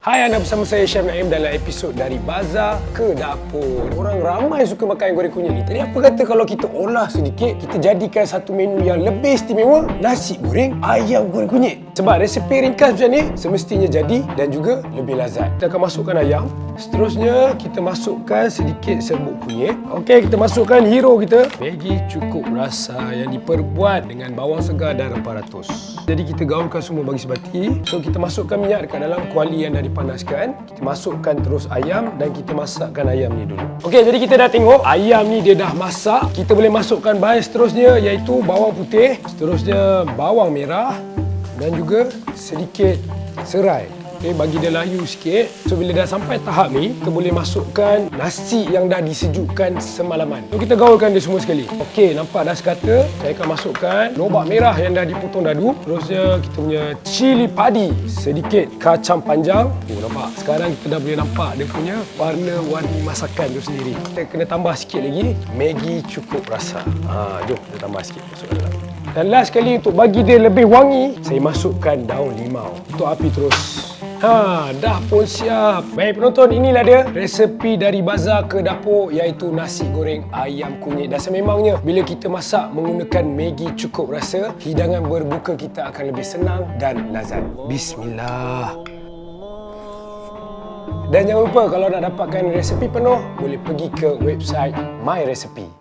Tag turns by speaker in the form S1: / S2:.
S1: Hai, anda bersama saya Syam Naim dalam episod dari Bazar ke Dapur. Orang ramai suka makan goreng kunyit ni. Tadi apa kata kalau kita olah sedikit, kita jadikan satu menu yang lebih istimewa, nasi goreng ayam goreng kunyit. Sebab resepi ringkas macam ni semestinya jadi dan juga lebih lazat. Kita akan masukkan ayam. Seterusnya kita masukkan sedikit serbuk kunyit. Okey, kita masukkan hero kita, Maggi cukup rasa yang diperbuat dengan bawang segar dan rempah ratus. Jadi kita gaulkan semua bagi sebati. So kita masukkan minyak dekat dalam kuali yang dah dipanaskan. Kita masukkan terus ayam dan kita masakkan ayam ni dulu. Okey, jadi kita dah tengok ayam ni dia dah masak. Kita boleh masukkan bahan seterusnya iaitu bawang putih, seterusnya bawang merah dan juga sedikit serai. Okay, bagi dia layu sikit. So bila dah sampai tahap ni, kita boleh masukkan nasi yang dah disejukkan semalaman. So kita gaulkan dia semua sekali. Okey, nampak dah sekata. Saya akan masukkan lobak merah yang dah dipotong dadu. Terusnya kita punya cili padi, sedikit kacang panjang. Oh, nampak? Sekarang kita dah boleh nampak dia punya warna-warni masakan tu sendiri. Kita kena tambah sikit lagi Maggi cukup rasa. Jom kita tambah sikit masuk dalam. Dan last sekali untuk bagi dia lebih wangi, saya masukkan daun limau. Untuk api terus. Dah pun siap. Baik penonton, inilah dia resepi dari Bazar ke Dapur iaitu nasi goreng ayam kunyit. Dan sememangnya bila kita masak menggunakan Maggi cukup rasa, hidangan berbuka kita akan lebih senang dan lazat. Bismillah. Dan jangan lupa kalau nak dapatkan resepi penuh, boleh pergi ke website My Recipe.